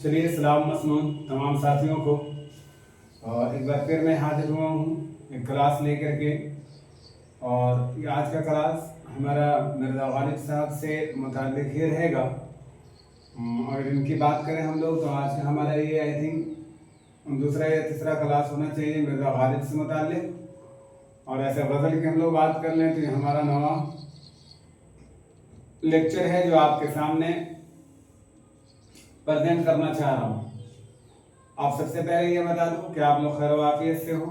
चलिए सलाम मसनून तमाम साथियों को। और एक बार फिर मैं हाजिर हुआ हूँ एक क्लास लेकर के। और ये आज का क्लास हमारा मिर्ज़ा गालिब साहब से मुताल्लिक़ ही रहेगा। अगर इनकी बात करें हम लोग तो आज का हमारा ये आई थिंक दूसरा या तीसरा क्लास होना चाहिए मिर्ज़ा गालिब से मुताल्लिक़। और ऐसे गज़ल की हम लोग बात कर लें तो ये हमारा नवा लेक्चर है जो आपके सामने प्रेजेंट करना चाह रहा हूँ। आप सबसे पहले ये बता दूँ कि आप लोग खैर वाफियत से हो।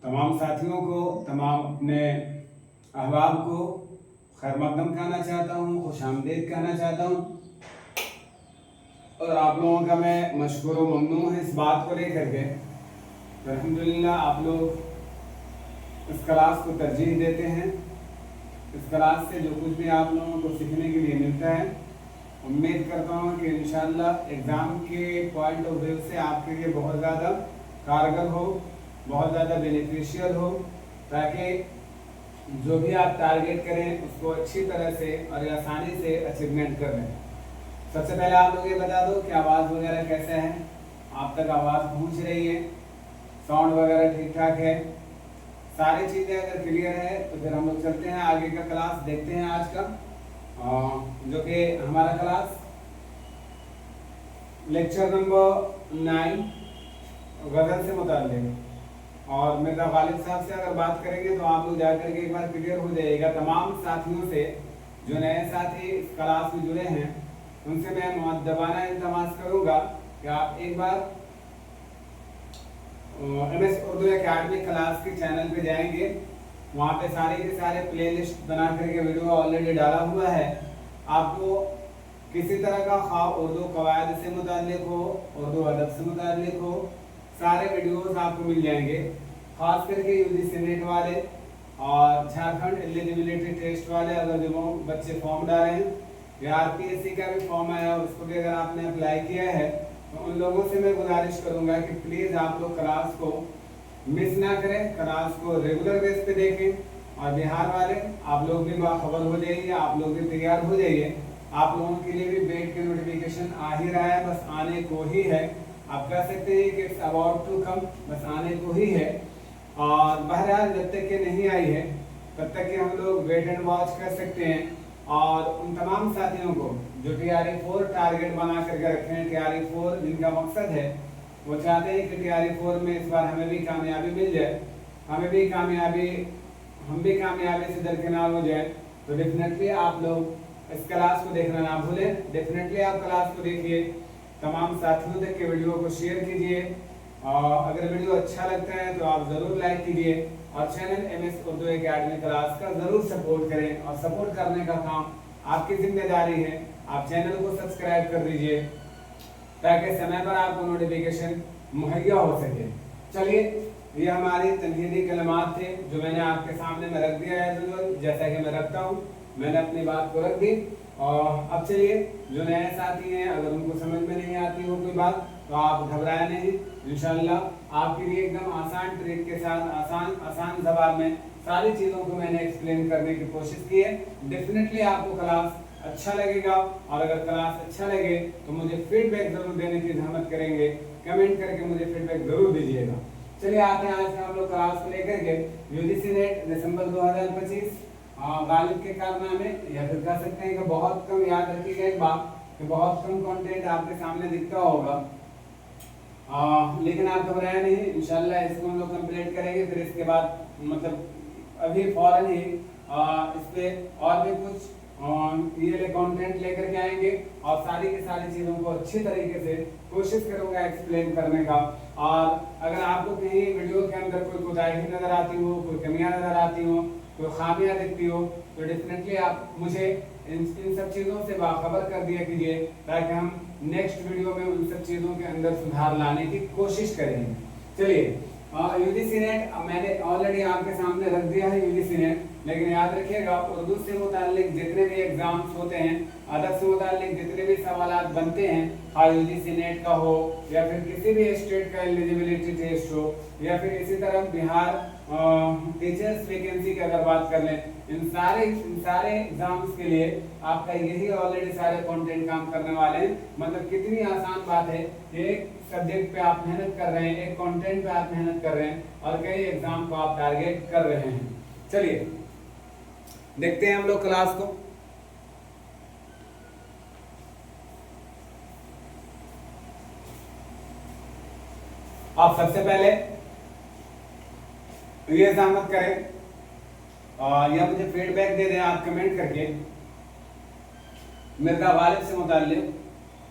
तमाम साथियों को, तमाम अपने अहबाब को खैर मक़दम कहना चाहता हूँ, खुश आमदीद कहना चाहता हूँ। और आप लोगों का मैं मशकूर व ममनून है इस बात को लेकर के अल्हम्दुलिल्लाह आप लोग इस क्लास को तरजीह देते हैं। इस क्लास से जो कुछ भी आप लोगों को सीखने के लिए मिलता है, उम्मीद करता हूँ कि इंशाअल्लाह एग्ज़ाम के पॉइंट ऑफ व्यू से आपके लिए बहुत ज़्यादा कारगर हो, बहुत ज़्यादा बेनिफिशियल हो, ताकि जो भी आप टारगेट करें उसको अच्छी तरह से और आसानी से अचीवमेंट कर लें। सबसे पहले आप लोग ये बता दो कि आवाज़ वगैरह कैसा है, आप तक आवाज़ पहुँच रही है, साउंड वगैरह ठीक ठाक है, सारी चीज़ें अगर क्लियर है तो फिर हम लोग चलते हैं आगे का क्लास देखते हैं आज का, जो कि हमारा क्लास लेक्चर नंबर 9 गज़ल से मुताल्लिक़। और मिर्ज़ा गालिब साहब से अगर बात करेंगे तो आप लोग जाकर के एक बार क्लियर हो जाएगा। तमाम साथियों से जो नए साथी इस क्लास में जुड़े हैं उनसे मैं मुअद्दबाना इल्तमास करूँगा कि आप एक बार MS उर्दू एकेडमी क्लास के चैनल पे जाएंगे, वहाँ पे सारे के सारे प्लेलिस्ट बना करके वीडियो ऑलरेडी डाला हुआ है। आपको किसी तरह का खा उर्दू कवायद से मुताल्लिक़ हो, उर्दू अदब से मुताल्लिक़ हो, सारे वीडियोस आपको मिल जाएंगे। ख़ास करके UGC नेट वाले और झारखंड एलिजिबिलिटी टेस्ट वाले अगर जो बच्चे फॉर्म डाले हैं या RPSC का भी फॉर्म आया और उसको भी अगर आपने अप्लाई किया है तो उन लोगों से मैं गुजारिश करूँगा कि प्लीज़ आप लोग क्लास को मिस ना करें, क्लास को रेगुलर बेस पे देखें। और बिहार वाले आप लोग भी बाखबर हो जाइए, आप लोग भी तैयार हो जाइए। आप लोगों के लिए भी बेट की नोटिफिकेशन आ ही रहा है, बस आने को ही है। आप कह सकते हैं कि इट्स अबाउट टू कम, बस आने को ही है। और बहरहाल जब तक ये नहीं आई है तब तक कि हम लोग वेट एंड वॉच कर सकते हैं। और उन तमाम साथियों को जो TRE4 टारगेट बना करके रखे हैं, TRE4 जिनका मकसद है वो चाहते हैं कि TRE4 में इस बार हमें भी कामयाबी मिल जाए, हम भी कामयाबी से दरकिनार हो जाए, तो डेफिनेटली आप लोग इस क्लास को देखना ना भूलें। डेफिनेटली आप क्लास को देखिए, तमाम साथियों तक के वीडियो को शेयर कीजिए। और अगर वीडियो अच्छा लगता है तो आप ज़रूर लाइक कीजिए और channel MS Urdu academy class का ज़रूर सपोर्ट करें। और सपोर्ट करने का काम आपकी जिम्मेदारी है, आप चैनल को सब्सक्राइब कर दीजिए ताकि समय पर आपको नोटिफिकेशन मुहैया हो सके। चलिए, ये हमारी तनकीदी कलमात थे जो मैंने आपके सामने में रख दिया है। जैसा कि मैं रखता हूँ, मैंने अपनी बात को रख दी। और अब चलिए, जो नए साथी हैं अगर उनको समझ में नहीं आती हो कोई बात तो आप घबराए नहीं, इंशाल्लाह आपके लिए एकदम आसान ट्रिक के साथ आसान ज़बान में सारी चीज़ों को मैंने एक्सप्लेन करने की कोशिश की है। डेफिनेटली आपको क्लास अच्छा लगेगा। और अगर क्लास अच्छा लगे तो मुझे फीडबैक ज़रूर देने की जहमत करेंगे, कमेंट करके मुझे फीडबैक ज़रूर दीजिएगा। चलिए आते हैं आज हम लोग क्लास को लेकर के UGC नेट दिसंबर 2025 गालिब के कारनामे, या फिर कह सकते हैं कि बहुत कम। याद रखिएगा एक बात कि बहुत कम कंटेंट आपके सामने दिखता होगा, लेकिन आप घबराए नहीं, इंशाल्लाह इसको हम लोग कंप्लीट करेंगे। फिर इसके बाद मतलब अभी फौरन ही इस पे और भी कुछ ये कंटेंट लेकर के आएंगे और सारी की सारी चीज़ों को अच्छी तरीके से कोशिश करूँगा एक्सप्लेन करने का। और अगर आपको कहीं वीडियो के अंदर कोई कोताही नज़र आती हो, कोई कमियाँ नज़र आती हो, कोई खामियाँ दिखती हो तो डेफिनेटली आप मुझे इन सब चीज़ों से बाखबर कर दिया कीजिए ताकि हम नेक्स्ट वीडियो में उन सब चीज़ों के अंदर सुधार लाने की कोशिश करेंगे। चलिए, UGC नेट मैंने ऑलरेडी आपके सामने रख दिया है UGC नेट, लेकिन याद रखिएगा उर्दू से मुताल्लिक जितने भी एग्जाम्स होते हैं, अदब से मुताल्लिक जितने भी सवालात बनते हैं, यूजीसी नेट का हो या फिर किसी भी स्टेट का एलिजिबिलिटी टेस्ट हो या फिर इसी तरह बिहार टीचर्स वैकेंसी की अगर बात कर लें, इन सारे एग्जाम्स के लिए आपका यही ऑलरेडी सारे कंटेंट काम करने वाले हैं। मतलब कितनी आसान बात है, एक सब्जेक्ट पे आप मेहनत कर रहे हैं, एक कंटेंट पे आप मेहनत कर रहे हैं और कई एग्जाम को आप टारगेट कर रहे हैं। चलिए देखते हैं हम लोग क्लास को। आप सबसे पहले ये जहमत करें या मुझे फीडबैक दे दें आप कमेंट करके मिर्जा गालिब से मुताल्लिक,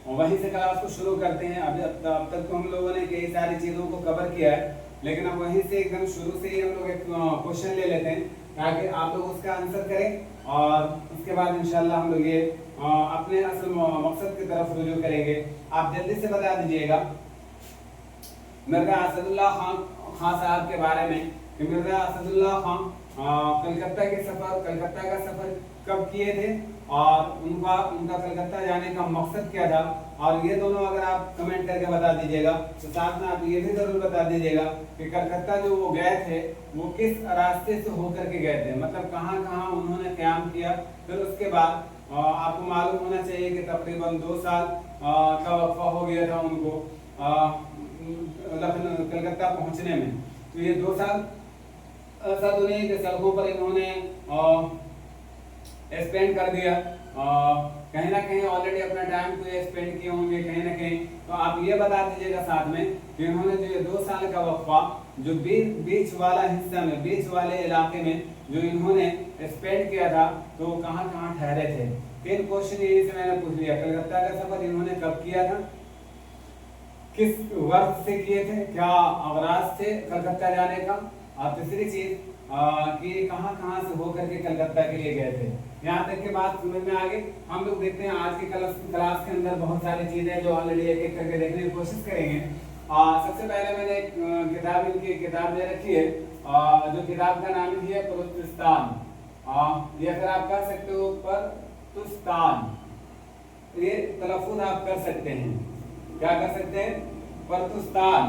वहीं से क्लास को शुरू करते हैं। अब तक तो हम लोगों ने कई सारी चीज़ों को कवर किया है, लेकिन अब वहीं से एकदम शुरू से ही हम लोग एक क्वेश्चन ले लेते हैं ताकि आप लोग उसका आंसर करें और उसके बाद इंशाल्लाह हम लोग ये अपने असल मकसद की तरफ रुजू करेंगे। आप जल्दी से बता दीजिएगा मिर्जा असदुल्ला खान साहब के बारे में कि मिर्जा असदुल्ला खान कलकत्ता का सफर कब किए थे और उनका कलकत्ता जाने का मकसद क्या था, और ये दोनों अगर आप कमेंट करके बता दीजिएगा तो साथ में आप ये भी जरूर बता दीजिएगा कि कलकत्ता जो वो गए थे वो किस रास्ते से होकर के गए थे, मतलब कहाँ कहाँ उन्होंने क़याम किया। फिर उसके बाद आपको मालूम होना चाहिए कि तकरीबन 2 साल का वक्फा हो गया था उनको कलकत्ता पहुंचने में। तो ये 2 साल ऐसा तो नहीं कि सड़कों पर इन्होंने स्पेंड कर दिया, कहीं ना कहीं ऑलरेडी अपना टाइम तो स्पेंड किए होंगे कहीं ना कहीं। तो आप ये बता दीजिएगा साथ में कि इन्होंने जो ये 2 साल का वक्फा जो बीच वाला हिस्सा में, बीच वाले इलाके में जो इन्होंने स्पेंड किया था तो कहाँ कहाँ ठहरे थे। 3 क्वेश्चन यही से मैंने पूछ लिया। कलकत्ता का सफर इन्होंने कब किया था, किस वर्ष से किए थे, क्या अगराज थे कलकत्ता जाने का, और तीसरी चीज कि कहाँ कहाँ से होकर के कलकत्ता के लिए गए थे। यहाँ तक के बात समझ में आ गई। हम लोग देखते हैं आज की क्लास के अंदर बहुत सारी चीजें जो ऑलरेडी एक एक करके देखने की कोशिश करेंगे। सबसे पहले मैंने एक किताब दे रखी है, जो किताब का नाम है परतुस्तान। ये अगर आप कर सकते हो परतुस्तान, ये तलफ्फुज़ आप कर सकते हैं, क्या कर सकते हैं, परतुस्तान।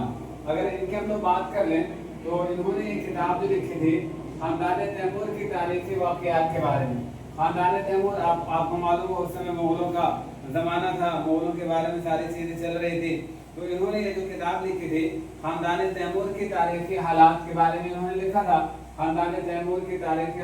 अगर इनकी हम लोग बात कर लें तो इन्होंने ये किताब जो लिखी थी खानदान तैमूर की तारीखी वाक़यात के बारे में। खानदान तैमूर आपको मालूम हो उस समय मुगलों का ज़माना था, मुगलों के बारे में सारी चीज़ें चल रही थी। तो इन्होंने ये जो किताब लिखी थी खानदान तैमूर की तारीखी हालात के बारे में इन्होंने लिखा था। खानदान तैमूर की तारीखी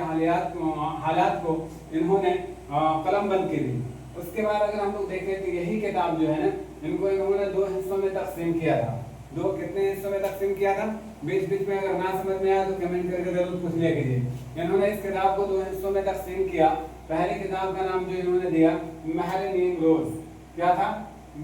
हालात को इन्होंने कलमबंद की थी। उसके बाद अगर हम लोग देखें तो यही किताब जो है ना, इनको इन्होंने 2 हिस्सों में तकसीम किया था। कितने हिस्सों में तकसीम किया था, बीच बीच में अगर ना समझ में आया तो कमेंट करके जरूर पूछ लिया कीजिए। इन्होंने इस किताब को 2 हिस्सों में तकसीम किया। पहली किताब का नाम जो इन्होंने दिया महर नीम रोज, क्या था,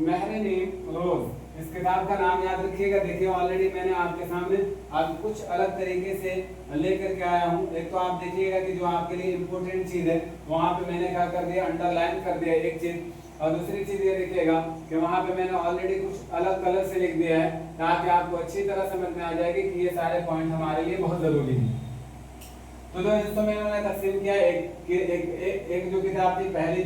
महर नीम रोज। इस किताब का नाम याद रखिएगा। देखिए ऑलरेडी मैंने आपके सामने आज कुछ अलग तरीके से लेकर के आया हूँ। एक तो आप देखिएगा कि जो आपके लिए इम्पोर्टेंट चीज है वहाँ पे मैंने क्या कर दिया, अंडरलाइन कर दिया एक चीज, और दूसरी चीज ये देखिएगा कि वहाँ पे मैंने ऑलरेडी कुछ अलग कलर से लिख दिया है ताकि आपको अच्छी तरह समझ में आ जाएगी कि ये सारे पॉइंट हमारे लिए बहुत जरूरी हैं। तो 2 हिस्सों में इन्होंने तकसीम किया। एक जो किताब थी, पहले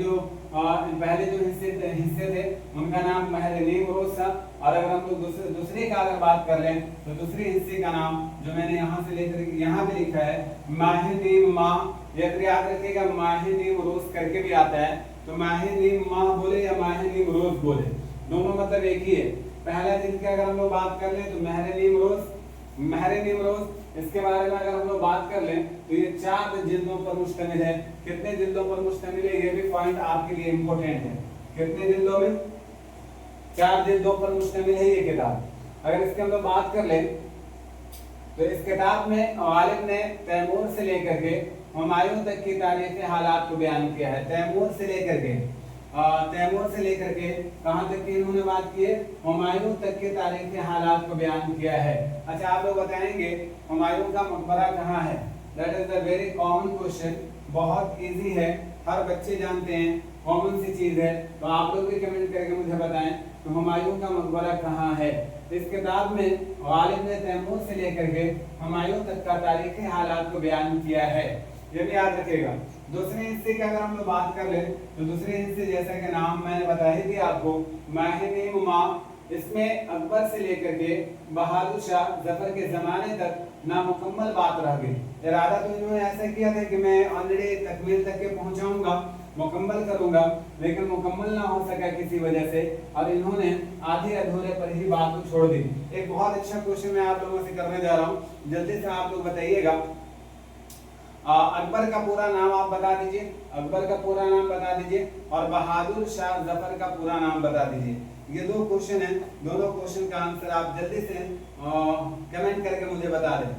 जो हिस्से थे उनका नाम महर नीम रोज था। और अगर हम लोग दूसरी का अगर बात कर लें तो दूसरी हिस्से का नाम जो मैंने यहाँ से लेकर यहाँ पे लिखा है माह नीम माह, याद रखिएगा माह नीम रोज करके भी आता है। तो माह नीम माह बोले या माह नीम रोज बोले, दोनों मतलब एक ही है। पहला जिल्द की अगर हम लोग बात कर लें तो महर नीम रोज, इसके बारे में अगर हम लोग बात कर लें तो ये 4 जिल्दों पर मुश्तमिल है। कितने जिल्दों पर मुश्तमिल है, ये भी पॉइंट आपके लिए इम्पोर्टेंट है। कितने जिल्दों में, 4 जिल्दों पर मुश्तमिल है ये किताब। अगर इसके हम लोग बात कर लें तो इस किताब में गालिब ने तैमूर से लेकर के हुमायूं तक की तारीखी हालात को बयान किया है। तैमूर से लेकर के कहाँ तक की इन्होंने बात की है, हुमायूं तक के तारीखी हालात को बयान किया है। अच्छा आप लोग बताएंगे हुमायूं का मकबरा कहाँ है, that is the very common question, बहुत इजी है, हर बच्चे जानते हैं, कॉमन सी चीज है। तो आप लोग भी कमेंट करके मुझे बताएं तो हुमायूं का मकबरा कहाँ है। इस किताब में गालिब ने तैमूर से लेकर के हुमायूं तक का तारीखी हालात को बयान किया है। ये भी याद रखिएगा। दूसरे हिस्से की अगर हम लोग बात कर ले तो दूसरे हिस्से जैसा कि नाम मैंने बताया ही थी आपको, माहिनीमा, इसमें अकबर से लेकर के बहादुर शाह जफर के जमाने तक नामुकम्मल बात रह गई। इरादा तो इन्होंने ऐसा किया था कि मैं ऑलरेडी तकमील तक के पहुंचाऊंगा, मुकम्मल करूंगा, लेकिन मुकम्मल ना हो सका किसी वजह से, और इन्होंने आधे अधूरे पर ही बात को छोड़ दी। एक बहुत अच्छा क्वेश्चन मैं आप लोगों से करने जा रहा हूँ, जल्दी से आप लोग बताइएगा। अकबर का पूरा नाम आप बता दीजिए, अकबर का पूरा नाम बता दीजिए, और बहादुर शाह जफर का पूरा नाम बता दीजिए। ये दो क्वेश्चन हैं, दोनों क्वेश्चन का आंसर आप जल्दी से कमेंट करके मुझे बता दें।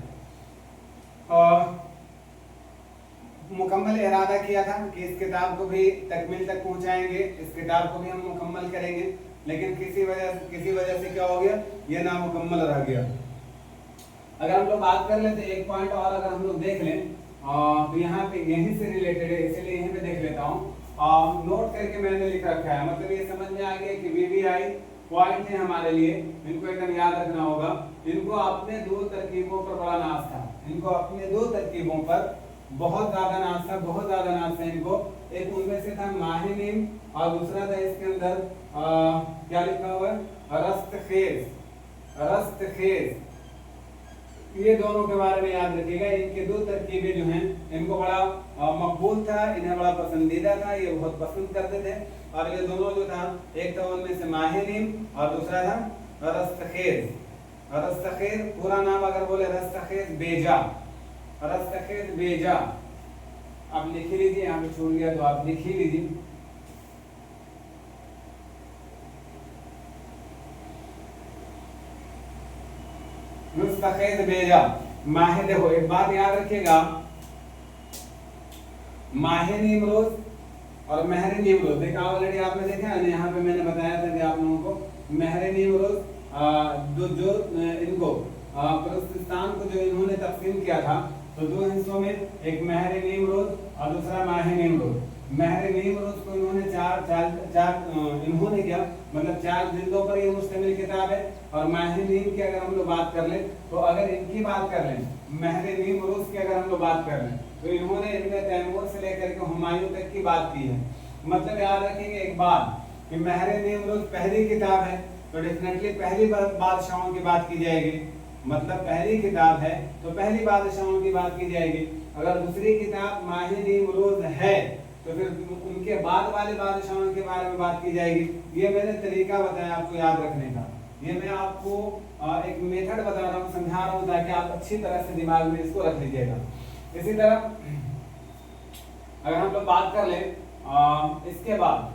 मुकम्मल इरादा किया था कि इस किताब को भी तकमील तक पहुंचाएंगे, इस किताब को भी हम मुकम्मल करेंगे, लेकिन किसी वजह से क्या हो गया, ये नामुकम्मल रह गया। अगर हम लोग बात कर लेते एक पॉइंट और अगर हम लोग देख लें तो यहाँ पे यहीं से रिलेटेड है, इसलिए यहीं पे देख लेता हूँ। नोट करके मैंने लिख रखा है, मतलब ये समझ में आ गया कि वीवीआई पॉइंट है हमारे लिए, इनको एकदम याद रखना होगा। इनको अपने दो तरकीबों पर बड़ा नाज था, इनको अपने दो तरकीबों पर बहुत ज्यादा नाज था, बहुत ज्यादा नाज था इनको। एक उनमें से था माहिनीम और दूसरा था इसके अंदर क्या लिखा हुआ है, रस्तखेज, रस्तखेज। ये दोनों के बारे में याद रखिएगा। इनके दो तरकीबें जो हैं इनको बड़ा मकबूल था, इन्हें बड़ा पसंदीदा था, ये बहुत पसंद करते थे। और ये दोनों जो था, एक था उनमें से माहिनीम और दूसरा था रस्तखेज। रस्तखेज पूरा नाम अगर बोले रस्तखेज बेजा, रस्तखेज बेजा। आप लिख ही लीजिए, यहाँ पे छूट गया तो आप लिख ही लीजिए। रस्तखेज बेजा। माहे, देखो एक बात याद रखिएगा, माहे निमरोज और महरे निमरोज, देखा ऑलरेडी आपने देखा है ना, यहाँ पे मैंने बताया था कि आप लोगों को महरे निमरोज जो इनको बलूचिस्तान को जो इन्होंने तकसीम किया था, तो दो हिस्सों में, एक महरे निमरोज और दूसरा माहे निमरोज। महरे निमरोज को इन्होंने इन्होंने क्या मतलब 4 जिल्दों पर ये मुश्तमिल किताब है। और महरे नीम की अगर हम लोग बात कर लें, तो अगर इनकी बात कर लें, महरे निमरोज की अगर हम लोग बात कर लें, तो इन्होंने इब्न तैमूर से लेकर के हुमायूं तक की बात की है। मतलब याद रखेंगे एक बात कि महरे निमरोज पहली किताब है, तो डेफिनेटली पहली बादशाहों की बात की जाएगी। मतलब पहली किताब है तो पहली बादशाहों की बात की जाएगी। अगर दूसरी किताब माहे निमरोज है तो फिर उनके बाद वाले बादशाहों के बारे में बात की जाएगी। ये मैंने तरीका बताया आपको याद रखने का, ये मैं आपको एक मेथड बता रहा हूँ, समझा रहा हूँ, ताकि आप अच्छी तरह से दिमाग में इसको रख लीजिएगा। इसी तरह अगर हम लोग बात कर ले इसके बाद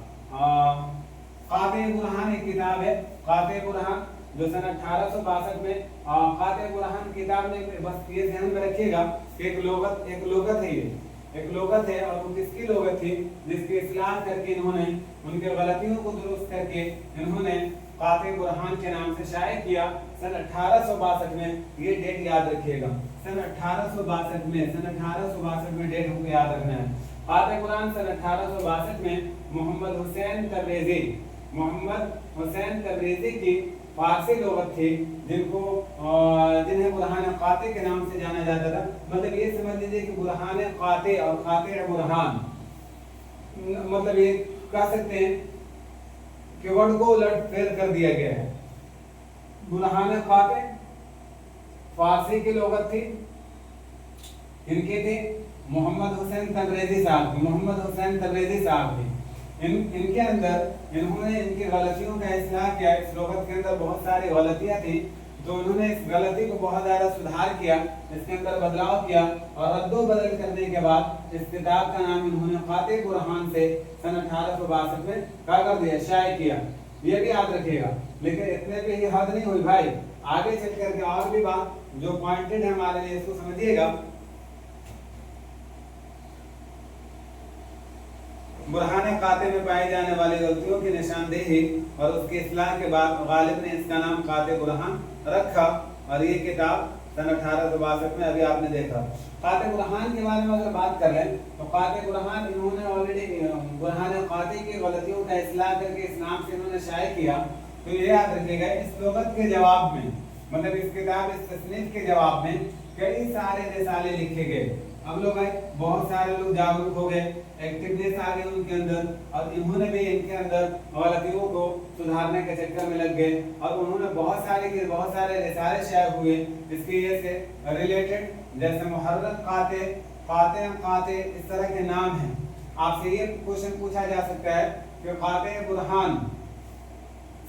काते बुरहान एक किताब है, काते बुरहान, जो सन 1862 में काते बुरहान किताब ने, बस ये ध्यान में रखिएगा कि एक लोगत है, ये एक लोगत है। और वो किसकी लोगत थी, जिसकी इस्लाह करके इन्होंने उनके गलतियों को दुरुस्त करके इन्होंने काते बुरहान के नाम से शाये किया सन 1862 में। ये डेट याद रखिएगा, सन 1862 में, सन 1862 में डेट हमको याद रखना है। काते बुरहान सन 1862 में मोहम्मद हुसैन तबरेज़ी, मोहम्मद हुसैन तबरेज़ी की फारसी लोगत थी, जिन्हें बुरहान काते के नाम से जाना जाता था। मतलब ये समझ लीजिए कि बुरहान काते और काते बुरहान, मतलब ये कह सकते हैं कि वर्ड को उलट फेर कर दिया गया है। बुरहान काते फारसी की लोगत थी, इनके थे मोहम्मद हुसैन तबरेज़ी साहब, मोहम्मद हुसैन तबरेज़ी साहब थे। इनके अंदर इन्होंने इनकी गलतियों का इस्लाह किया। इस लोगत के अंदर बहुत सारी गलतियां थी, तो उन्होंने इस गलती को बहुत ज्यादा सुधार किया, इसके अंदर बदलाव किया, और रद्दो बदल करने के बाद इस किताब का नाम इन्होंने काते बुरहान से सन 1862 में क्या कर दिया, शाये किया। ये भी याद रखिएगा। लेकिन इतने पे ही हद नहीं हुई भाई, आगे चल करके और भी बात जो पॉइंटेड है हमारे लिए, इसको समझिएगा। बुरहान काते में पाई जाने वाली गलतियों की निशानदेही और उसकी इस्लाह के बाद गालिब ने इसका नाम काते बुरहान रखा, और ये किताब सन 1862 में अभी आपने देखा। काते बुरहान के बारे में अगर बात कर लें, तो काते बुरहान इन्होंने ऑलरेडी बुरहान काते की गलतियों का इस्लाह करके इस नाम से इन्होंने शाये किया। तो ये याद रखिएगा, इस लोगत के जवाब में, मतलब इस किताब, इस तसनीफ के जवाब में कई सारे रिसाले लिखे गए, अब लोग भाई बहुत सारे लोग जागरूक हो गए, एक्टिवनेस आ गई उनके अंदर, और इन्होंने भी इनके अंदर गलतियों को सुधारने के चक्कर में लग गए, और उन्होंने बहुत सारे रिसाले शाये हुए इसकी ये से रिलेटेड, जैसे मुहर्रक काते, काते काते, इस तरह के नाम हैं। आपसे ये क्वेश्चन पूछा जा सकता है कि काते बुरहान,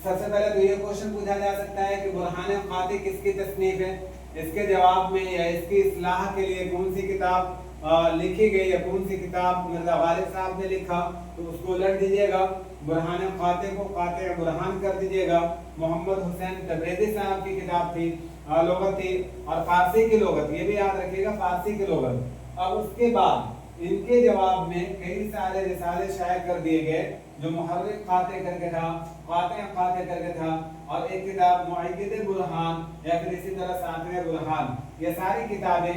सबसे पहले तो ये क्वेश्चन पूछा जा सकता है कि बुरहान काते किसकी तसनीफ है। इसके जवाब में या इसकी इस्लाह के लिए कौन सी किताब लिखी गई या कौन सी किताब मिर्जा गालिब साहब ने लिखा, तो उसको उलट दीजिएगा, बुरहान काते को काते बुरहान कर दीजिएगा। मोहम्मद हुसैन तबरेज़ी साहब की किताब थी, लोगत थी, और फारसी की लोगत, ये भी याद रखिएगा फारसी की लोगत। अब उसके बाद इनके जवाब में कई सारे रिसाले शाये कर दिए गए, जो मुहर्रिक काते करके था, काते करके था, और एक किताब मुअय्यिद बुरहान, या फिर इसी तरह सातवें बुरहान, ये सारी किताबें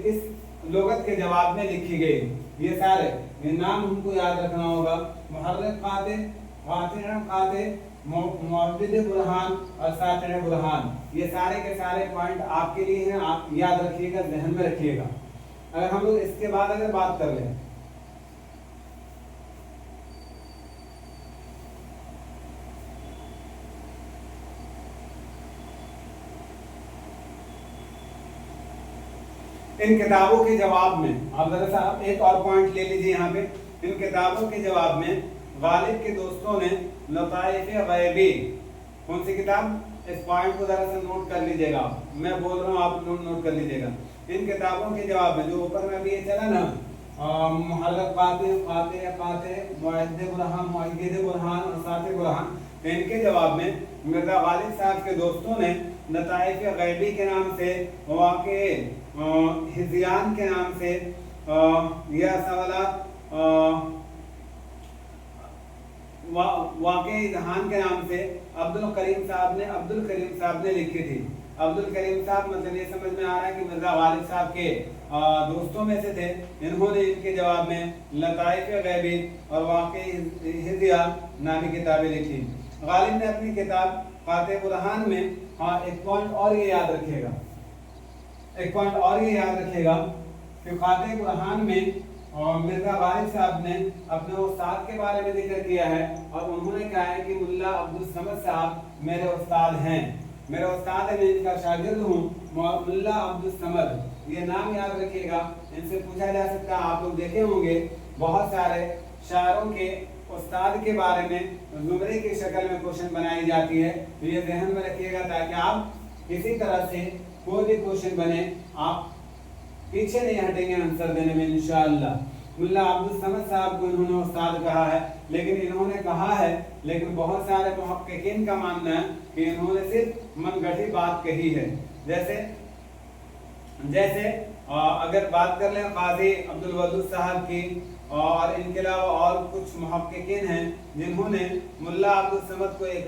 इस लोगत के जवाब में लिखी गई। ये सारे नाम हमको याद रखना होगा, मुहर्रिक काते, काते, मुअय्यिद बुरहान और सातवें बुरहान, ये सारे के सारे पॉइंट आपके लिए हैं, आप याद रखिएगा, ध्यान में रखिएगा। अगर हम लोग इसके बाद अगर बात कर लें, इन किताबों के जवाब में, आप जरा सा एक और पॉइंट ले लीजिए यहाँ पे, इन किताबों के जवाब में गालिब के दोस्तों ने लताइफ गैबी, कौन सी किताब, इस पॉइंट को जरा सा नोट कर लीजिएगा, मैं बोल रहा हूँ आप नोट कर लीजिएगा। इन किताबों के जवाब में जो ऊपर में अभी ये चला ना, मुहर्रक काते, मुअय्यिद बुरहान और सातवें बुरहान, इनके जवाब में मिर्जा गालिब साहब के दोस्तों ने लताइफ गैबी के नाम से, वाक़े हिज़यान के नाम से, यह सवाला वाक़े इज़हान के नाम से अब्दुल करीम साहब ने लिखी थी। अब्दुल करीम साहब, मतलब ये समझ में आ रहा है कि मिर्जा गालिब साहब के दोस्तों में से थे। इन्होंने इनके जवाब में लताइफ गैबी और वाक़े हिज़यान नामी किताबें लिखी। गालिब ने अपनी किताब काते बुरहान में, हाँ एक पॉइंट और ये याद रखिएगा, कि काते बुरहान में मिर्जा गालिब साहब ने अपने उस्ताद के बारे में जिक्र किया है, और उन्होंने कहा है कि मुल्ला अब्दुल समद साहब मेरे उस्ताद हैं, मैं इनका शागिर्द हूँ, मुल्ला अब्दुल समद, ये नाम याद रखिएगा। इनसे पूछा जा सकता है, आप लोग देखे होंगे बहुत सारे शायरों के उस्ताद के बारे में जुमरे की शक्ल में क्वेश्चन बनाई जाती है, तो ये ध्यान में रखिएगा, ताकि आप किसी तरह से कोई भी क्वेश्चन बने आप पीछे नहीं हटेंगे आंसर देने में इंशाअल्लाह। मुल्ला अब्दुल समद साहब को इन्होंने उस्ताद कहा है, लेकिन बहुत सारे मुहक्किकीन का मानना है कि इन्होंने सिर्फ मनगढ़ी बात कही है। जैसे अगर बात कर लें काजी अब्दुल वदूद साहब की, और इनके अलावा और कुछ मुहक्किकीन हैं जिन्होंने मुल्ला अब्दुल समद को एक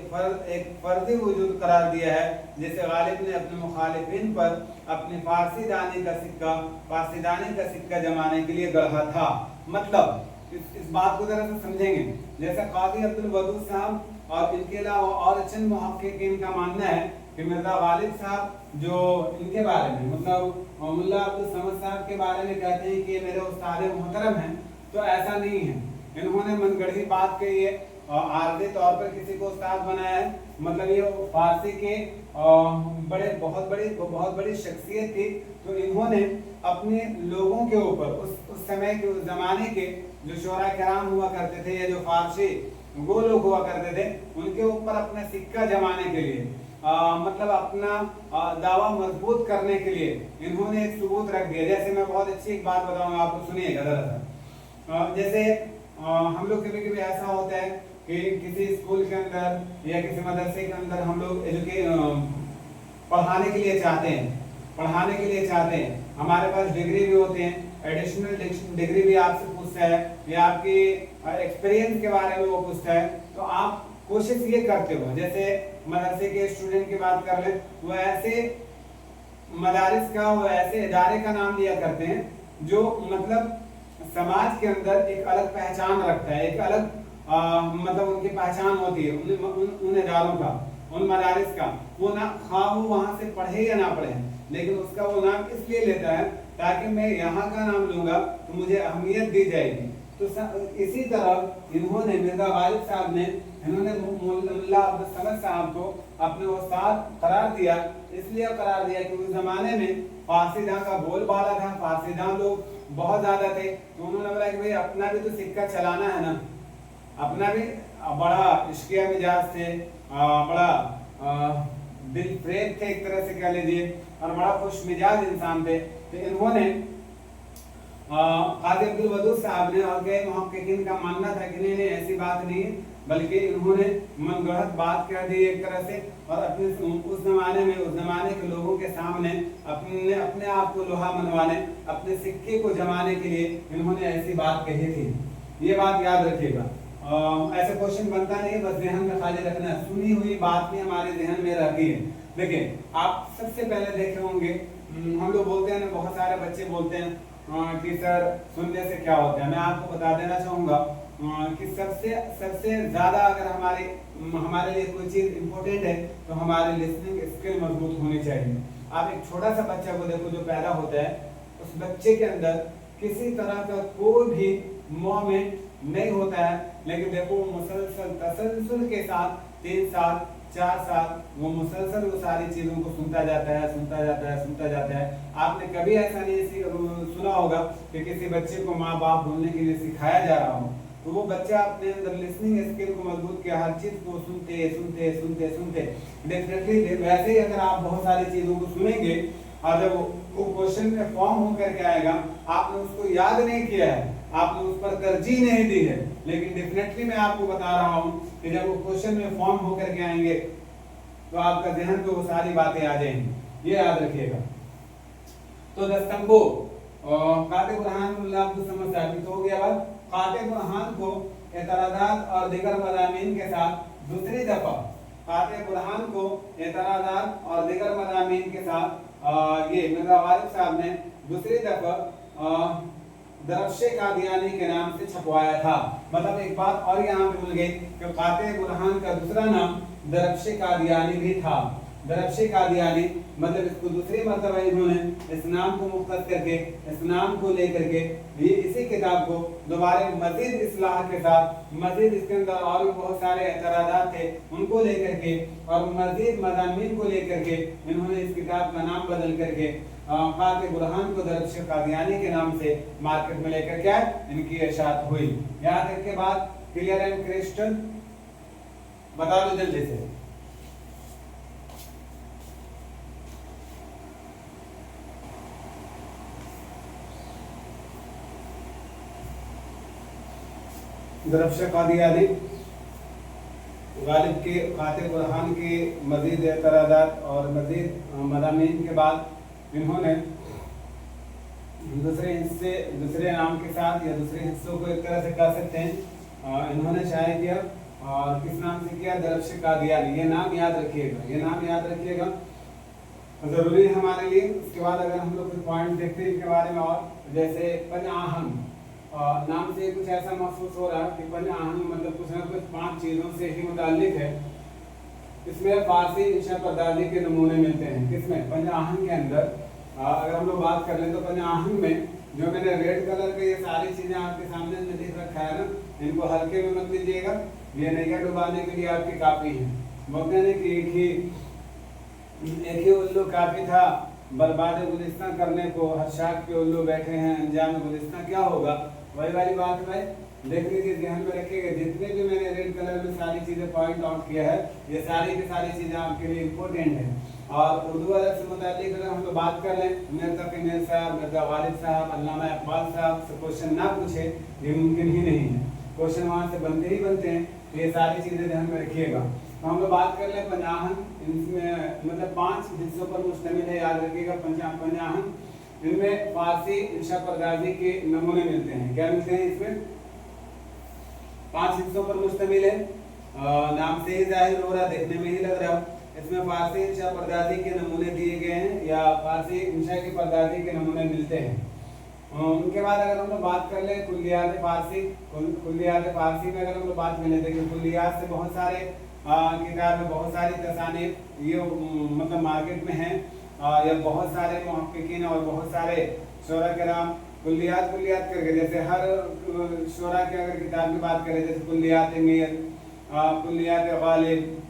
फर्जी वजूद करार दिया है, जैसे गालिब ने अपने मुखालिफिन पर अपनी फारसीदानी का सिक्का जमाने के लिए गढ़ा था। मतलब इस बात को जरा सा समझेंगे, जैसे काजी अब्दुल वदूद साहब और इनके अलावा और चंद मुहक्किकीन का मानना है कि मिर्जा गालिब साहब जो इनके बारे में, मतलब मुल्ला अब्दुल समद साहब के बारे में कहते हैं कि ये मेरे उस्ताद मोहतरम हैं, तो ऐसा नहीं है। इन्होंने मनगढ़ी बात कही है और आर्जी तौर पर किसी को उस्ताद बनाया है, मतलब ये फारसी के बहुत बड़ी शख्सियत थी, तो इन्होंने अपने लोगों के ऊपर उस समय के, उस जमाने के जो शोरा कराम हुआ करते थे या जो फारसी वो लोग हुआ करते थे, उनके ऊपर अपना सिक्का जमाने के लिए, मतलब अपना दावा मजबूत करने के लिए इन्होंने एक सबूत रख दिया। जैसे मैं बहुत अच्छी एक बात बताऊंगा, आपको सुनिएगा जरा सा। जैसे हम लोग कभी ऐसा होता है कि किसी स्कूल के अंदर या किसी मदरसे के अंदर हम लोग पढ़ाने के लिए चाहते हैं, हमारे पास डिग्री भी होते हैं, एडिशनल डिग्री भी आपसे पूछता है या आपकी एक्सपीरियंस के बारे में वो पूछता है, तो आप कोशिश ये करते हो, जैसे मदरसे के स्टूडेंट की बात कर ले, वो ऐसे मदारिस का, वो ऐसे इदारे का नाम लिया करते हैं जो मतलब समाज के अंदर एक अलग पहचान रखता है, एक अलग मतलब उनकी पहचान होती है उन इदारों का। उन मदारिस का, वो नाम खा वो वहां से पढ़े या ना पढ़े, लेकिन उसका वो नाम इसलिए लेता है ताकि मैं यहाँ का नाम लूंगा तो मुझे अहमियत दी जाएगी। तो इसी तरह इन्होंने मिर्जा गालिब साहब ने इन्होंने मुल्ला अब्दुल समद साहब को अपने उस्ताद करार दिया, इसलिए करार दिया कि उस जमाने में फारसीदां का बोलबाला था, फारसीदां लोग बहुत ज्यादा थे। तो उन्होंने बोला कि भाई अपना भी तो सिक्का चलाना है ना, अपना भी बड़ा इश्किया मिजाज थे, बड़ा दिल फ्रेब थे एक तरह से कह लीजिए, और बड़ा खुश मिजाज इंसान थे। तो इन्होंने काजी अब्दुल वदूद साहब ने और कई मुहक्किकीन का मानना था कि नहीं ऐसी बात नहीं है, बल्कि इन्होंने मनगढ़ंत बात कह दी एक तरह से, और अपने उस जमाने के लोगों के सामने अपने आप को लोहा मनवाने, अपने सिक्के को जमाने के लिए इन्होंने ऐसी बात कही थी। ये बात याद रखिएगा। ऐसा क्वेश्चन बनता नहीं, बस जहन में खाली रखना है, सुनी हुई बात भी हमारे जहन में रहती है। देखिए आप सबसे पहले देखे होंगे, हम लोग बोलते हैं ना, बहुत सारे बच्चे बोलते हैं कि सर सुनने से क्या होता है। मैं आपको बता देना चाहूँगा कि सबसे ज़्यादा अगर हमारे लिए कोई चीज़ इम्पोर्टेंट है तो हमारे लिसनिंग स्किल मजबूत होनी चाहिए। आप एक छोटा सा बच्चा को देखो जो पैदा होता है, उस बच्चे के अंदर किसी तरह का कोई भी मोमेंट नहीं होता है, लेकिन देखो मुसलसल तसलसल के साथ 3 साल 4 साल वो मुसलसल वो सारी चीजों को सुनता जाता है। आपने कभी ऐसा नहीं सुना होगा कि किसी बच्चे को माँ बाप बोलने के लिए सिखाया जा रहा हो, तो वो बच्चा अपने अंदर लिसनिंग स्किल को मजबूत किया, हर चीज को सुनते डेफिनेटली। वैसे ही अगर आप बहुत सारी चीजों को सुनेंगे और जब वो क्वेश्चन में फॉर्म होकर के आएगा, आपने उसको याद नहीं किया है, आपने उस पर तरजीह नहीं दी है, लेकिन डेफिनेटली मैं आपको बता रहा हूं कि जब वो क्वेश्चन में फॉर्म होकर के आएंगे तो आपका ज़हन पे वो सारी बातें आ जाएंगी, ये याद रखिएगा। तो दस्तंबो काते बुरहान मुल्ला अब्दुल समद साहब तो हो गया। बात काते बुरहान को एतराज़ात और दीगर मज़ामीन के साथ दूसरी दफा, काते बुरहान को एतराज़ात और दीगर मज़ामीन के साथ ये मिर्जा गालिब साहब ने दूसरी दफा दरफ्शे कादियानी के नाम से छपवाया था। मतलब एक बात और यहाँ पे भूल गई कि काते बुरहान का दूसरा नाम दरफ्शे कादियानी भी था। दरफ्शे कादियानी मतलब इसको दूसरी मर्तबा इन्होंने इस नाम को मुख्तस करके, इस नाम को लेकर के ये इसी किताब को दोबारा मजीद इस्लाह के साथ, मजीद इसके अंदर और भी बहुत सारे एतराज़ात थे उनको लेकर के और मजीद मज़ामीन को लेकर के इन्होंने इस किताब का नाम बदल करके काते बुरहान को दरफ्शे कादियानी के नाम से मार्केट में लेकर क्या इनकी इशाअत हुई। यहाँ तक के बाद क्लियर एंड क्रिस्टल बता दो जल्दी से। दरफ्शे कादियानी गालिब के काते बुरहान के मजीद एतराज़ात और मजीद मज़ामीन के बाद इन्होंने दूसरे नाम के साथ या दूसरे हिस्सों को एक तरह से कह सकते हैं, इन्होंने शाये किया और किस नाम से किया, दरफ्शे कादियानी। ये नाम याद रखिएगा, ये नाम याद रखिएगा, जरूरी है हमारे लिए। उसके बाद अगर हम लोग कुछ पॉइंट देखते हैं इनके बारे में, और जैसे पंजाहन नाम से कुछ ऐसा महसूस हो रहा है कि पंजाहन मतलब कुछ ना कुछ 5 चीज़ों से ही मुताल्लिक है। इसमें फारसी इंशा पर्दाजी के नमूने मिलते हैं। किसमें? पंजाहन के अंदर अगर हम लोग बात कर लें तो पंजाहन में जो मैंने रेड कलर के ये सारी चीज़ें आपके सामने में लिख रखा है ना, इनको हल्के में मत लीजिएगा, ये नैया डुबाने के लिए आपकी काफ़ी है। बोलते हैं कि एक ही उल्लू काफ़ी था बर्बाद गुलिस्तान करने को, हर शाख के उल्लू बैठे हैं अंजाम गुलिस्तान क्या होगा, वही वाली बात है भाई। देख लीजिए, ध्यान में रखिएगा, जितने भी मैंने रेड कलर में सारी चीज़ें पॉइंट आउट किया है, ये सारी की सारी चीज़ें आपके लिए इम्पोर्टेंट है। और उर्दू अदब से मुताल्लिक अगर हम लोग बात कर लें, मिर्ज़ा क़मीर साहब, मिर्ज़ा गालिब साहब, अल्लामा इक़बाल साहब से क्वेश्चन ना पूछे ये मुमकिन ही नहीं है, क्वेश्चन वहाँ से बनते ही बनते हैं। तो ये सारी चीज़ें ध्यान में रखिएगा। तो हम लोग बात कर लें पंजाहन, इसमें मतलब 5 हिस्सों पर मुश्तमिल है, याद रखिएगा। पंजाहन इनमें फारसी इंशा पर्दाजी के नमूने मिलते हैं। क्या मिलते हैं? इसमें 5 हिस्सों पर मुश्तमिल है, नाम से ही जाहिर हो रहा, देखने में ही लग रहा। इसमें फारसी इंशा पर्दाजी के नमूने दिए गए हैं या फारसी इंशा की पर्दाजी के नमूने मिलते हैं। उनके बाद अगर हम लोग बात कर लें कुल्लियात फारसी में अगर हम लोग बात कर लेते हैं, कुल्लियात से बहुत सारे किताब में बहुत सारी तसानीफ ये मतलब मार्केट में है, या बहुत सारे मुहक्किकीन और बहुत सारे शोरा कराम कुल्लियात करके, जैसे हर शोरा की अगर किताब की बात करें, जैसे कुल्लियात मीर, कुल्लियात गालिब,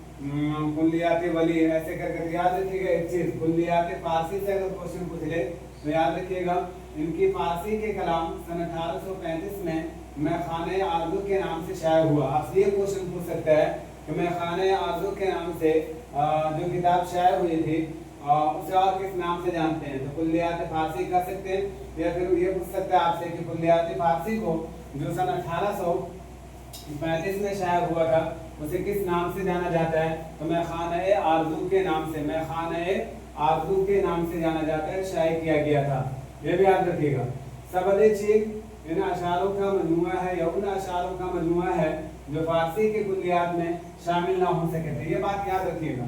कुल्लियात वली, ऐसे करके याद रखिएगा एक चीज, कुल्लियात फारसी से अगर क्वेश्चन पूछ ले तो याद रखिएगा इनकी फारसी के कलाम सन 1835 में मैखाने आरज़ू के नाम से शाया हुआ। आपसे ये क्वेश्चन पूछ सकता है कि मैखाने आरज़ू के नाम से जो किताब शाया हुई थी उसे और किस नाम से जानते हैं? तो कुल्लियात फारसी कह सकते हैं, या फिर ये पूछ सकता है आपसे कि कुल्लियात फारसी को जो सन 1835 में शाया हुआ था उसे किस नाम से जाना जाता है? तो मैखाने आरज़ू के नाम से, मैखाने आरज़ू के नाम से जाना जाता है, शाया किया गया था। ये भी याद रखिएगा। सबद चीन इन अशारों का मजमुआ है या उन अशारों का मजमुआ है जो फारसी के कुल्लियात में शामिल ना हो सके थे, ये बात याद रखिएगा।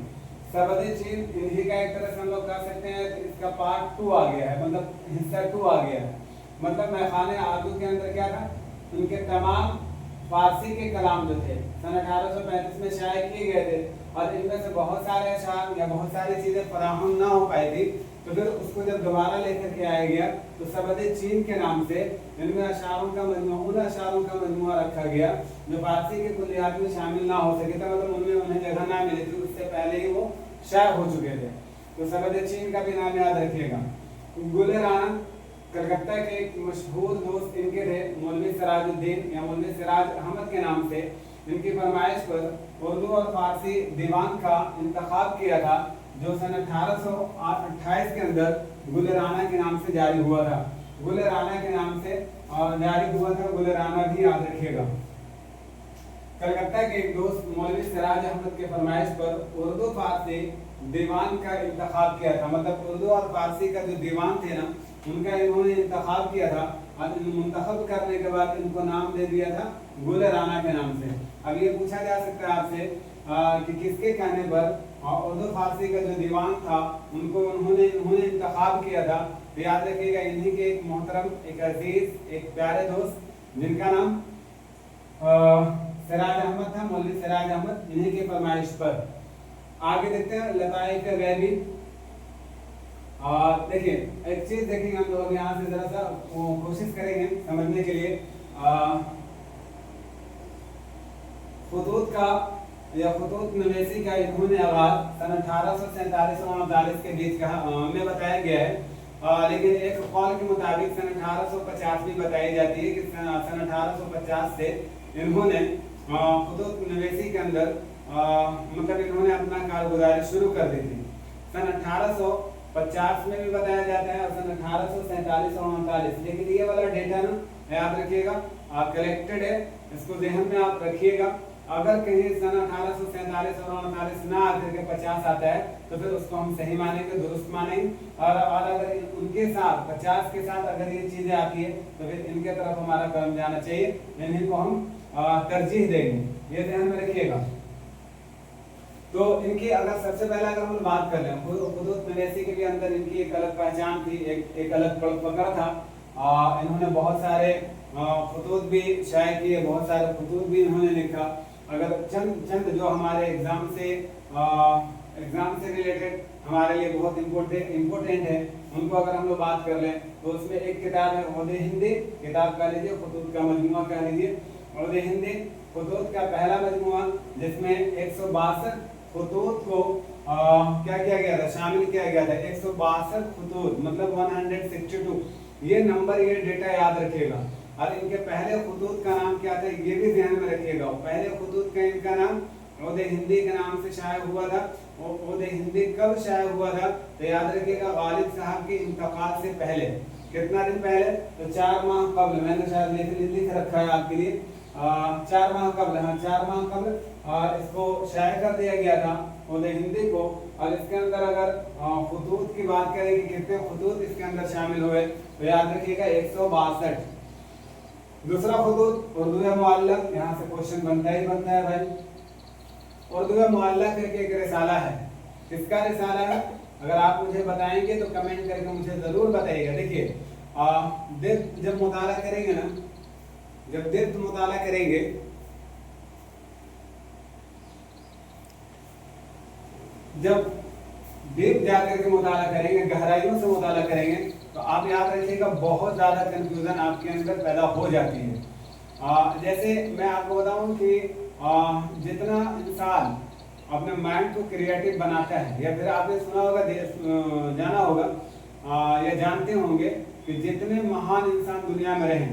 सबद चीन इन्हीं का एक तरह से हम लोग कह सकते हैं इसका पार्ट 2 आ गया है, मतलब हिस्सा 2 आ गया है। मतलब मैखाने आरज़ू के अंदर क्या था, उनके तमाम फारसी के कलाम जो थे सन 1835 में शाया किए गए थे और इनमें से बहुत सारे अशार या बहुत सारी चीज़ें फराहम ना हो पाई थी, तो फिर उसको जब दोबारा लेकर के आया गया तो सबद चीन के नाम से इनमें अशारों का मजमुआ, उन अशारों का मजमुआ रखा गया जो फारसी के कुल्लियात में शामिल ना हो सके था, मतलब उनमें उन्हें जगह ना मिली थी, उससे पहले ही वो शाया हो चुके थे। तो सबद चीन का भी नाम याद रखिएगा। गुल राना कलकत्ता के एक मशहूर दोस्त इनके थे मौलवी सिराजुद्दीन या मौलवी सिराज अहमद के नाम से। इनकी फरमाइश पर उर्दू और फारसी दीवान का इंतखाब किया था जो सन 1828 के अंदर गुल राना के नाम से जारी हुआ था। गुल राना के नाम से जारी हुआ था, गुल राना भी याद रखिएगा। कलकत्ता के एक दोस्त मौलवी सिराज अहमद के फरमाइश पर उर्दू फारसी दीवान का इंतखाब किया था, मतलब उर्दू और फारसी का जो दीवान थे ना उनका इन्होंने इंतखाब किया था और मुंतखब करने के बाद इनको नाम दे दिया था गुल राना के नाम से। अब ये पूछा जा सकता है आपसे कि किसके कहने पर उर्दू फारसी का जो दीवान था उनको उन्होंने इंतखाब किया था? तो याद रखिएगा इन्हीं के एक मोहतरम, एक अजीज, एक प्यारे दोस्त जिनका नाम सिराज अहमद था, मौलवी सिराज अहमद, इन्हीं के फरमाइश पर। आगे देखते हैं लताइफ गैबी। देखिए एक चीज देखेंगे हम लोग यहाँ से, जरा सा कोशिश करेंगे समझने के लिए। खुतूत का या खुतूत नवेसी का इन्होंने आगाज सन 1847 और 1939 के बीच का में बताया गया है, लेकिन एक कौल के मुताबिक सन 1850 भी बताई जाती है कि सन 1850 से इन्होंने खुतूत नवेसी के अंदर मतलब इन्होंने अपना कारगुजारी शुरू कर दी थी। सन 1850 में भी बताया जाता है और सन 1847 और 1939, लेकिन ये वाला डेटा ना याद रखिएगा कलेक्टेड है, इसको ध्यान में आप रखिएगा। अगर कहीं सन 1847 और 1939 ना आकर के 50 आता है तो फिर उसको हम सही मानेंगे, दुरुस्त मानेंगे, और अगर उनके साथ 50 के साथ अगर ये चीजें आती है तो फिर इनके तरफ हमारा कदम जाना चाहिए, इन्हीं को हम तरजीह देंगे, ये ध्यान में रखिएगा। तो इनकी अगर सबसे पहले अगर हम बात कर लें खुतूत नवेसी के भी अंदर इनकी एक अलग पहचान थी, एक अलग पकड़ था। इन्होंने बहुत सारे खुतूत भी शाये किए, बहुत सारे खुतूत भी इन्होंने लिखा। अगर चंद जो हमारे एग्जाम से रिलेटेड हमारे लिए बहुत इम्पोर्टेंट है उनको अगर हम लोग बात कर लें तो उसमें एक किताब है औदे हिंदी, किताब कह लीजिए, खुतूत का मजमुआ कह लीजिए। औदे हिंदी खुतूत का पहला मजमुआ जिसमें 162 खुतूत को क्या किया गया था, शामिल किया गया था। 162 खुतूत मतलब 162, ये नंबर, ये डेटा याद रखिएगा। और इनके पहले खुतूत का नाम क्या था ये भी ध्यान में रखिएगा। पहले खुतूत का इनका नाम औदे हिंदी के नाम से शाया हुआ था। और औदे हिंदी कब शाया हुआ था तो याद रखिएगा गालिब साहब के इंतकाल से पहले। कितना दिन पहले? तो 4 माह कबल, मैंने शायद लिख रखा है आपके लिए, 4 माह कबल, हाँ 4 माह कबल इसको शाया कर दिया गया था औदे हिंदी को। और इसके अंदर अगर खुतूत की बात करें कि कितने खुतूत इसके अंदर शामिल हुए तो याद रखिएगा 162। दूसरा खुतूत उर्दू मुअल्लक, यहाँ से क्वेश्चन बनता ही बनता है भाई। उर्दू मुअल्लक करके एक रिसाला है, किसका रिसाला है अगर आप मुझे बताएंगे तो कमेंट करके मुझे जरूर बताइएगा। देखिए जब मुताला करेंगे ना, जब दिर्द मुताला करेंगे जब डीप जाकर के मुताला करेंगे, गहराइयों से मुताला करेंगे, तो आप याद रखिएगा बहुत ज़्यादा कंफ्यूजन आपके अंदर पैदा हो जाती है। जैसे मैं आपको बताऊं कि जितना इंसान अपने माइंड को क्रिएटिव बनाता है, या फिर आपने सुना होगा, जाना होगा या जानते होंगे कि जितने महान इंसान दुनिया में रहे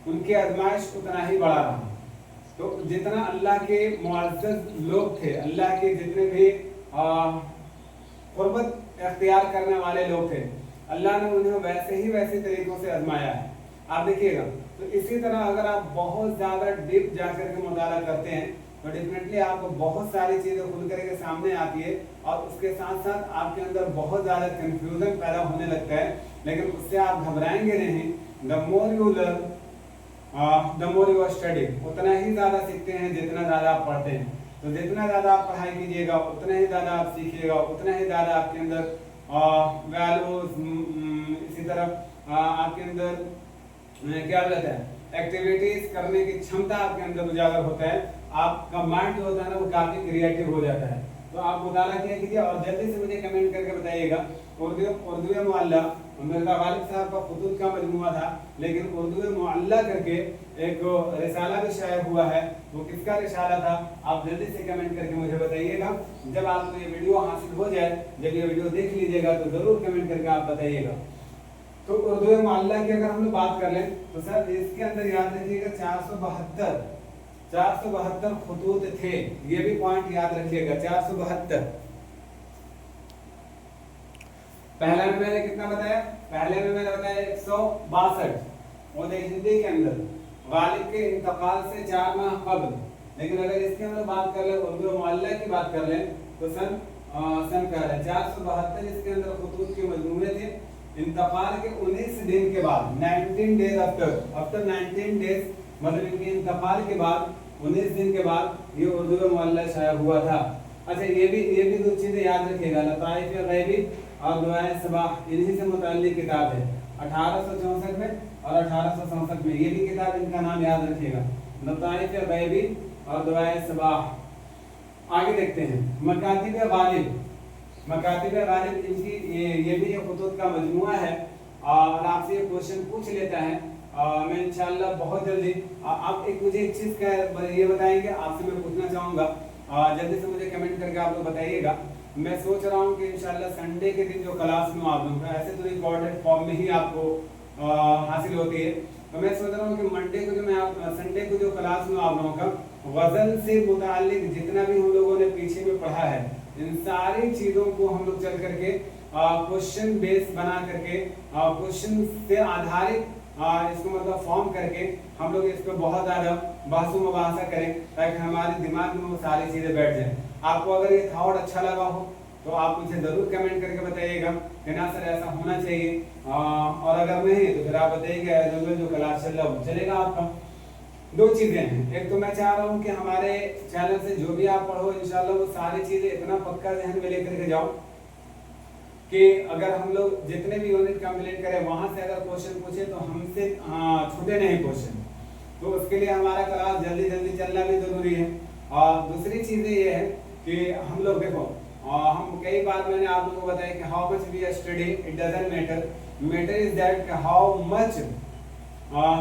उनकी आजमाइश उतना ही बड़ा रहा। तो जितना अल्लाह के मुअज़्ज़ज़ लोग थे, अल्लाह के जितने भी क़ुर्बत इख्तियार करने वाले लोग थे, अल्लाह ने उन्हें वैसे तरीकों से आजमाया है। आप देखिएगा, तो इसी तरह अगर आप बहुत ज़्यादा डीप जाकर के मुताला करते हैं तो डेफिनेटली आपको बहुत सारी चीज़ें खुल करके सामने आती है, और उसके साथ साथ आपके अंदर बहुत ज़्यादा कंफ्यूजन पैदा होने लगता है। लेकिन उससे आप घबराएंगे नहीं। The more you learn the more you study, उतना ही ज़्यादा सीखते हैं जितना ज़्यादा आप पढ़ते हैं। तो जितना ज़्यादा आप पढ़ाई कीजिएगा उतना ही ज़्यादा आप सीखिएगा, उतना ही ज़्यादा आपके अंदर वैल्यूज, इसी तरह आपके अंदर क्या बोलता है एक्टिविटीज करने की क्षमता आपके अंदर उजागर होता है। आपका माइंड जो होता है ना वो काफ़ी क्रिएटिव हो जाता है। तो आप मुताला किया कीजिए और जल्दी से मुझे कमेंट करके बताइएगा। उर्दू मुअल्ला मिर्ज़ा गालिब साहब का खुतूत का मजमूआ था, लेकिन उर्दू मुअल्ला करके एक रिसाला भी शाया हुआ है। वो किसका रिसाला था आप जल्दी से कमेंट करके मुझे बताइएगा। जब आपको ये वीडियो हासिल हो जाए, जब ये वीडियो देख लीजिएगा तो ज़रूर कमेंट करके आप बताइएगा। तो उर्दू मुअल्ला की अगर हम लोग बात कर लें तो सर इसके अंदर याद रखिएगा 472 खुतूत थे। ये भी पॉइंट याद रखिएगा, 472। पहला में मैंने कितना बताया? पहले में मैंने बताया 162, और हिंदी के अंदर गालिब के इंतकाल से 4 माह कबल। लेकिन अगर इसके अंदर बात कर ले, उर्दू मुअल्ला की बात कर लें तो सन का है 472। इसके अंदर खुतूत के मजमूए थे। इंतकाल के 19 दिन के बाद, 19 डेज आफ्टर 19 डेज, मतलब इनके इंतकाल के बाद 19 दिन के बाद ये उर्दू मुअल्ला शाया हुआ था। अच्छा, ये भी दो चीजें याद रखिएगा, लताइफ गैबी और दुआए सबाह, इन्हीं से मुताल्लिक किताब है 1864 में और 1867 में। ये भी किताब, इनका नाम याद रखिएगा, लताइफ गैबी और दुआए सबाह। आगे देखते हैं मकातिब गालिब। मकातिब गालिब इनकी ये भी एक खुतूत का मजमूआ है, और आपसे ये क्वेश्चन पूछ लेता है। मैं इंशाल्लाह बहुत जल्दी आप मुझे एक चीज़ का ये बताएंगे, आपसे मैं पूछना चाहूँगा, जल्दी से मुझे कमेंट करके आप लोग बताइएगा। मैं सोच रहा हूँ कि इंशाल्लाह संडे के दिन जो क्लास में आप लोगों का, ऐसे तो रिकॉर्डेड फॉर्म में ही आपको हासिल होती है, तो मैं सोच रहा हूँ कि मंडे को जो संडे को जो क्लास में आप लोगों का वजन से मुताल्लिक जितना भी हम लोगों ने पीछे में पढ़ा है, इन सारी चीज़ों को हम लोग चल करके क्वेश्चन बेस बना करके क्वेश्चन से आधारित इसको मतलब फॉर्म करके हम लोग इस पर बहुत ज़्यादा बहस मुबाहसा करें, ताकि हमारे दिमाग में वो सारी चीज़ें बैठ जाएं। आपको अगर ये थॉट अच्छा लगा हो तो आप मुझे ज़रूर कमेंट करके बताइएगा कि ना सर ऐसा होना चाहिए, और अगर नहीं तो फिर आप बताइएगा जो क्लास चल रहा हो चलेगा आपका। दो चीज़ें हैं, एक तो मैं चाह रहा हूँ कि हमारे चैनल से जो भी आप पढ़ो इंशाल्लाह वो सारी चीज़ें इतना पक्का ध्यान में लेकर के जाओ कि अगर हम लोग जितने भी यूनिट कंप्लीट करें वहाँ से अगर क्वेश्चन पूछे तो हमसे छूटे नहीं क्वेश्चन। तो उसके लिए हमारा क्लास जल्दी चलना भी ज़रूरी है। और दूसरी चीज़ें ये है कि हम लोग देखो, हम कई बार मैंने आप लोगों को बताया कि how much we study it doesn't matter is that how much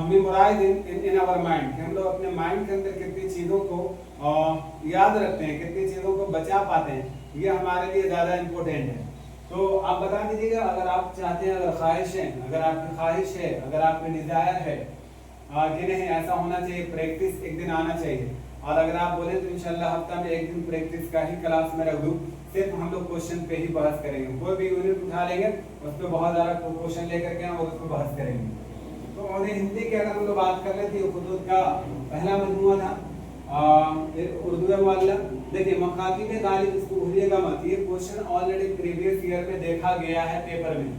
memorise in our mind, कि हम लोग अपने माइंड के अंदर कितनी चीज़ों को याद रखते हैं, कितनी चीज़ों को बचा पाते हैं, ये हमारे लिए ज़्यादा इम्पोर्टेंट है। तो आप बता दीजिएगा अगर आप चाहते हैं, अगर ख्वाहिश है, अगर आपकी ख्वाहिश है, अगर आपकी डिज़ायर है कि नहीं ऐसा होना चाहिए, प्रैक्टिस एक दिन आना चाहिए। और अगर आप बोले तो इंशाल्लाह हफ्ता में एक दिन प्रैक्टिस का ही क्लास में रख दूँ, सिर्फ हम लोग क्वेश्चन पे ही बहस करेंगे। कोई भी यूनिट उठा लेंगे उस पर बहुत ज़्यादा क्वेश्चन लेकर के हम उस पर बहस करेंगे। तो उन्हें हिंदी की अगर हम लोग बात कर लेते हैं, खुतूत का पहला मजमूआ था उर्दू मुअल्ला। देखिए मकातिब गालिब, इसको भूलिएगा मत, ये क्वेश्चन ऑलरेडी प्रीवियस ईयर में देखा गया है पेपर में।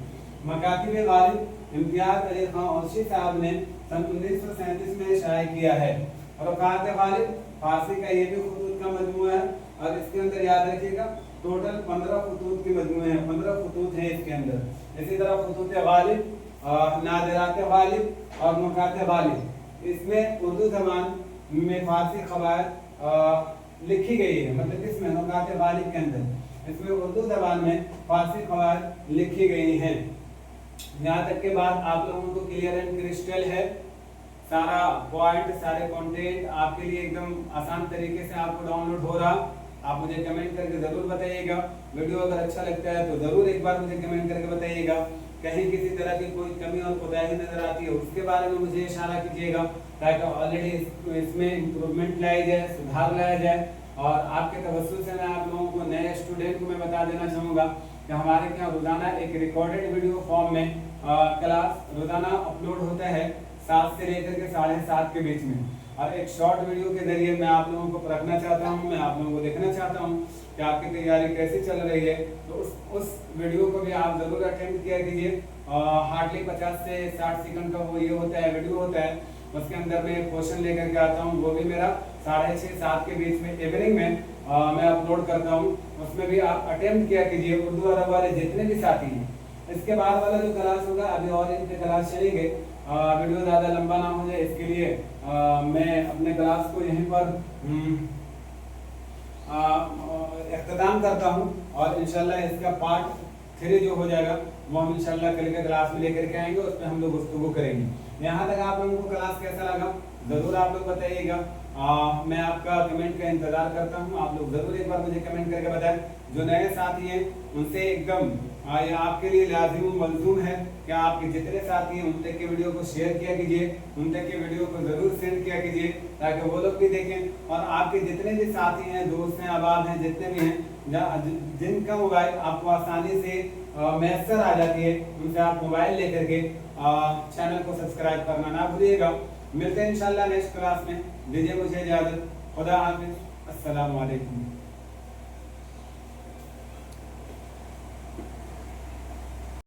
मकातिब गालिब इम्तियाज अली खान औरशी साहब ने सन 1937 में शाया किया है। और रकात गालिब फारसी का ये भी खुतूत का मजमूआ है, और इसके अंदर याद रखिएगा टोटल 15 खुतूत के मजमूए हैं, 15 खुतूत हैं इसके अंदर। इसी तरह खुतूत गालिब, नादिरात गालिब और मकात गालिब, इसमें उर्दू ज़बान में फारसी क़वायद लिखी गई है, मतलब इसमें मकात गालिब के अंदर। इसमें उर्दू ज़बान में फारसी क़वायद लिखी गई हैं। यहाँ तक के बाद आप लोगों को क्लियर एंड क्रिस्टल है, सारा पॉइंट सारे कंटेंट आपके लिए एकदम आसान तरीके से आपको डाउनलोड हो रहा। आप मुझे कमेंट करके ज़रूर बताइएगा। वीडियो अगर अच्छा लगता है तो ज़रूर एक बार मुझे कमेंट करके बताइएगा। कहीं किसी तरह की कोई कमी और कोताही नज़र आती है उसके बारे में मुझे इशारा कीजिएगा, ताकि ऑलरेडी इसमें इम्प्रूवमेंट लाया जाए, सुधार लाया जाए। और आपके तवज्जुह से मैं आप लोगों को, नए स्टूडेंट को मैं बता देना चाहूँगा कि हमारे यहाँ रोज़ाना एक रिकॉर्डेड वीडियो फॉर्म में क्लास रोज़ाना अपलोड होता है 7 से लेकर के 7:30 के बीच में। और एक शॉर्ट वीडियो के जरिए मैं आप लोगों को परखना चाहता हूँ, मैं आप लोगों को देखना चाहता हूँ कि आपकी तैयारी कैसी चल रही है। तो उस वीडियो को भी आप ज़रूर अटेंड किया कीजिए। हार्डली 50 से 60 सेकंड का वो ये होता है, वीडियो होता है। उसके अंदर मैं क्वेश्चन लेकर के आता हूँ, वो भी मेरा 6:30-7 के बीच में इवनिंग में मैं अपलोड करता हूँ। उसमें भी आप अटेम्प्ट किया कीजिए, उर्दू अरब वाले जितने भी साथी हैं। इसके बाद वाला जो क्लास होगा, अभी और इन पे क्लास चलेंगे, वीडियो ज़्यादा लंबा ना हो जाए इसके लिए मैं अपने क्लास को यहीं पर इख्तिताम करता हूँ। और इंशाल्लाह इसका पार्ट 3 जो हो जाएगा वो हम इंशाल्लाह कल के क्लास में लेकर के आएंगे, उस पर हम लोग गुफ्तगू करेंगे। यहाँ तक आप लोगों को क्लास कैसा लगा ज़रूर आप लोग बताइएगा। मैं आपका कमेंट का इंतज़ार करता हूँ। आप लोग ज़रूर एक बार मुझे कमेंट करके बताएं। जो नए साथी हैं उनसे एकदम ये आपके लिए लाजिम मलजूम है कि आपके जितने साथी हैं उन तक के वीडियो को शेयर किया कीजिए, उन तक के वीडियो को ज़रूर सेंड किया कीजिए, ताकि वो लोग भी देखें। और आपके जितने भी साथी हैं, दोस्त हैं, अहबाब हैं, जितने भी हैं, जिनका मोबाइल आपको आसानी से मैसर आ जाती है, उनसे आप मोबाइल लेकर के चैनल को सब्सक्राइब करना ना भूलिएगा। मिलते हैं इंशाल्लाह नेक्स्ट क्लास में। दीजिए मुझे इजाज़त। खुदा हाफिज़। अस्सलामु अलैकुम।